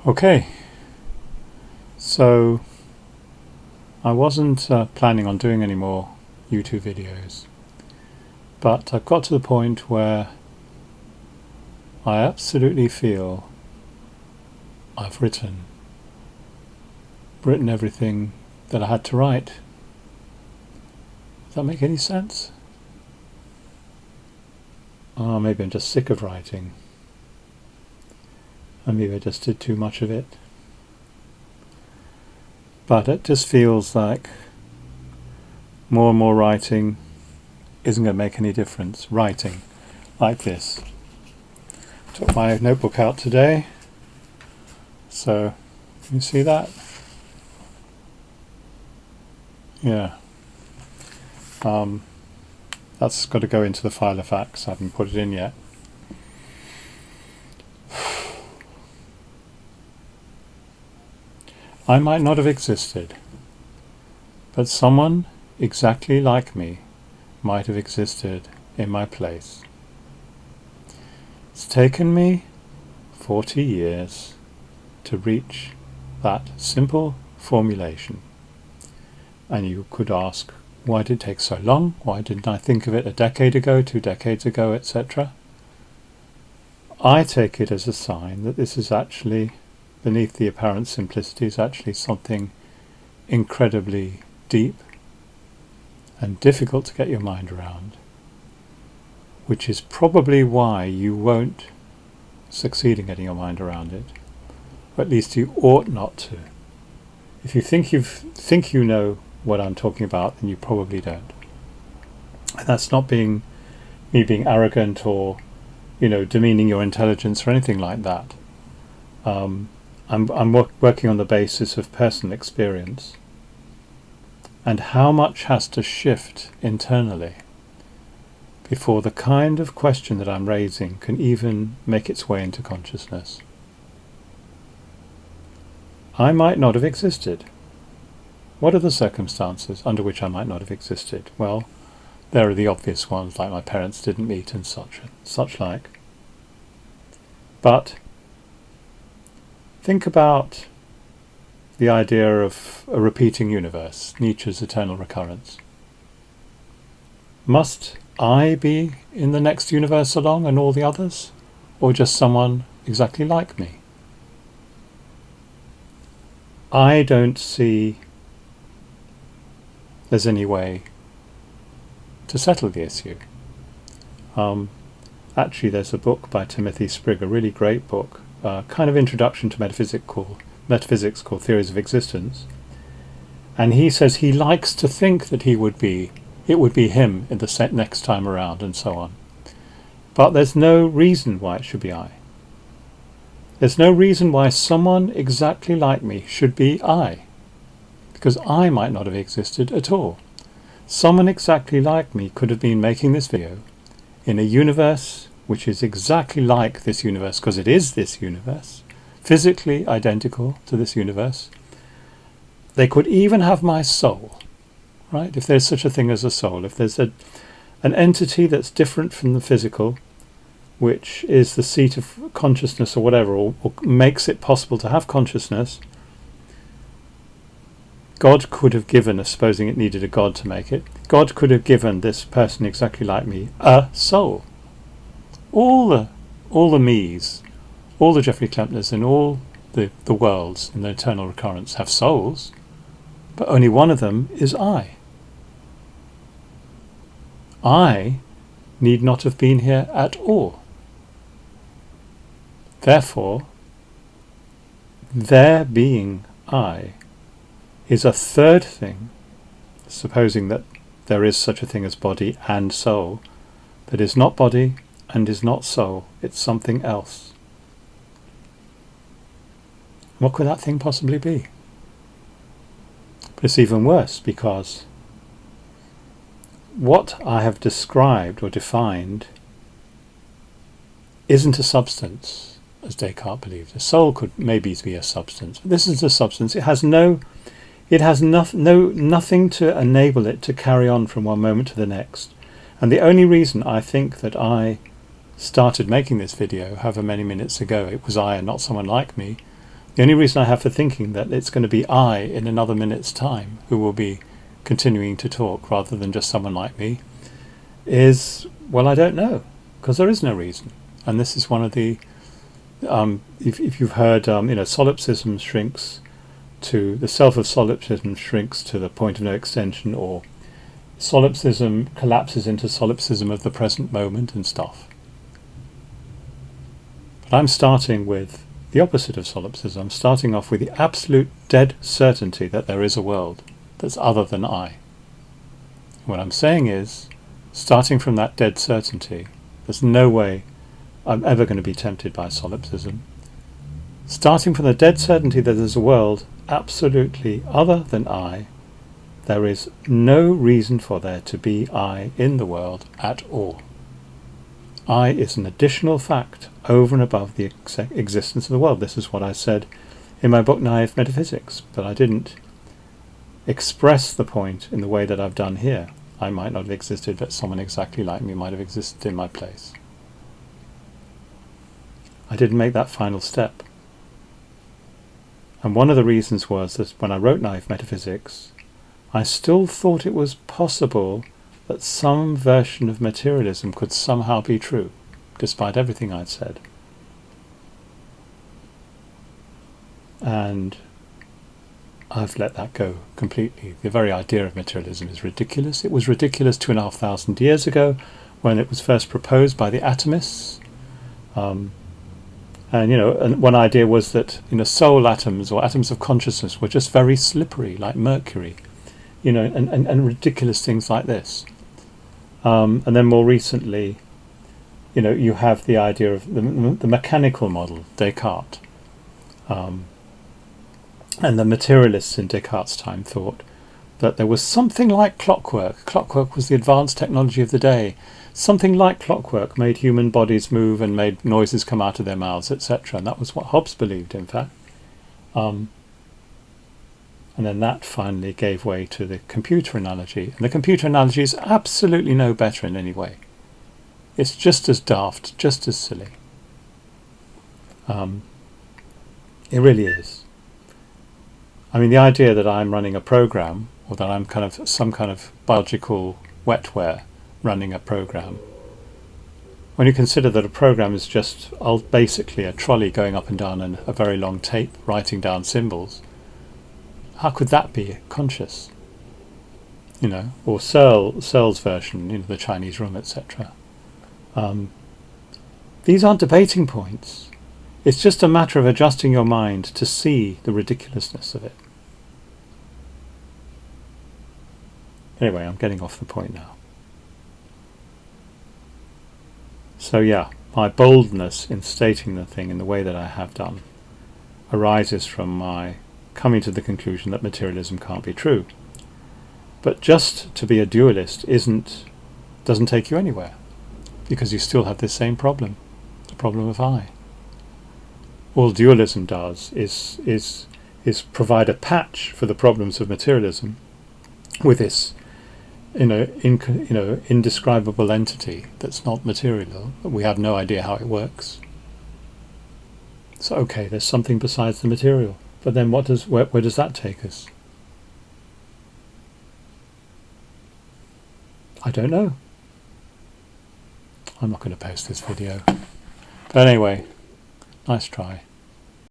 Okay, so I wasn't planning on doing any more YouTube videos, but I've got to the point where I absolutely feel I've written everything that I had to write. Does that make any sense? Oh, maybe I'm just sick of writing. And maybe I just did too much of it. But it just feels like more and more writing isn't going to make any difference. Writing like this. Took my notebook out today. So, can you see that? Yeah. That's got to go into the file of facts. I haven't put it in yet. I might not have existed, but someone exactly like me might have existed in my place. It's taken me 40 years to reach that simple formulation. And you could ask, why did it take so long? Why didn't I think of it a decade ago, 2 decades ago, etc.? I take it as a sign that this is actually, beneath the apparent simplicity, is actually something incredibly deep and difficult to get your mind around, which is probably why you won't succeed in getting your mind around it, or at least you ought not to. If you think you know what I'm talking about, then you probably don't. And that's not me being arrogant or, demeaning your intelligence or anything like that. I'm working on the basis of personal experience and how much has to shift internally before the kind of question that I'm raising can even make its way into consciousness. I might not have existed. What are the circumstances under which I might not have existed? Well, there are the obvious ones, like my parents didn't meet and such like. But think about the idea of a repeating universe, Nietzsche's eternal recurrence. Must I be in the next universe along and all the others? Or just someone exactly like me? I don't see there's any way to settle the issue. Actually, there's a book by Timothy Sprigg, a really great book, kind of introduction to metaphysics called Theories of Existence. And he says he likes to think that it would be him in the next time around and so on. But there's no reason why it should be I. There's no reason why someone exactly like me should be I. Because I might not have existed at all. Someone exactly like me could have been making this video in a universe which is exactly like this universe, because it is this universe, physically identical to this universe. They could even have my soul, right? If there's such a thing as a soul, if there's an entity that's different from the physical, which is the seat of consciousness or whatever, or makes it possible to have consciousness, God could have given, supposing it needed a God to make it, God could have given this person exactly like me a soul. All the me's, all the Jeffrey Klempners and all the worlds in the eternal recurrence have souls, but only one of them is I. I need not have been here at all. Therefore, there being I is a third thing, supposing that there is such a thing as body and soul, that is not body and is not soul. It's something else. What could that thing possibly be? But it's even worse, because what I have described or defined isn't a substance, as Descartes believed. A soul could maybe be a substance, but this is a substance. It has nothing to enable it to carry on from one moment to the next. And the only reason I think that I started making this video however many minutes ago, it was I and not someone like me, The only reason I have for thinking that it's going to be I in another minute's time who will be continuing to talk rather than just someone like me is, well, I don't know, because there is no reason. And this is one of the, if you've heard, solipsism shrinks to, the self of solipsism shrinks to the point of no extension, or solipsism collapses into solipsism of the present moment and stuff. But I'm starting with the opposite of solipsism. I'm starting off with the absolute dead certainty that there is a world that's other than I. What I'm saying is, starting from that dead certainty, there's no way I'm ever going to be tempted by solipsism. Starting from the dead certainty that there's a world absolutely other than I, there is no reason for there to be I in the world at all. I is an additional fact over and above the existence of the world. This is what I said in my book Naive Metaphysics, but I didn't express the point in the way that I've done here. I might not have existed, but someone exactly like me might have existed in my place. I didn't make that final step. And one of the reasons was that when I wrote Naive Metaphysics, I still thought it was possible that some version of materialism could somehow be true, despite everything I'd said. And I've let that go completely. The very idea of materialism is ridiculous. It was ridiculous 2,500 years ago when it was first proposed by the atomists. And one idea was that soul atoms or atoms of consciousness were just very slippery, like mercury, and ridiculous things like this. And then more recently, you have the idea of the mechanical model, Descartes. And the materialists in Descartes' time thought that there was something like clockwork. Clockwork was the advanced technology of the day. Something like clockwork made human bodies move and made noises come out of their mouths, etc. And that was what Hobbes believed, in fact. And then that finally gave way to the computer analogy. And the computer analogy is absolutely no better in any way. It's just as daft, just as silly. It really is. I mean, the idea that I'm running a program, or that I'm some kind of biological wetware running a program, when you consider that a program is just basically a trolley going up and down and a very long tape writing down symbols, how could that be conscious? Or Searle's version, the Chinese room, etc. These aren't debating points. It's just a matter of adjusting your mind to see the ridiculousness of it. Anyway, I'm getting off the point now. So yeah, my boldness in stating the thing in the way that I have done arises from my coming to the conclusion that materialism can't be true. But just to be a dualist doesn't take you anywhere, because you still have this same problem, the problem of I. All dualism does is provide a patch for the problems of materialism with this indescribable entity that's not material. We have no idea how it works. So okay, there's something besides the material, but then where does that take us? I don't know. I'm not going to post this video. But anyway, nice try.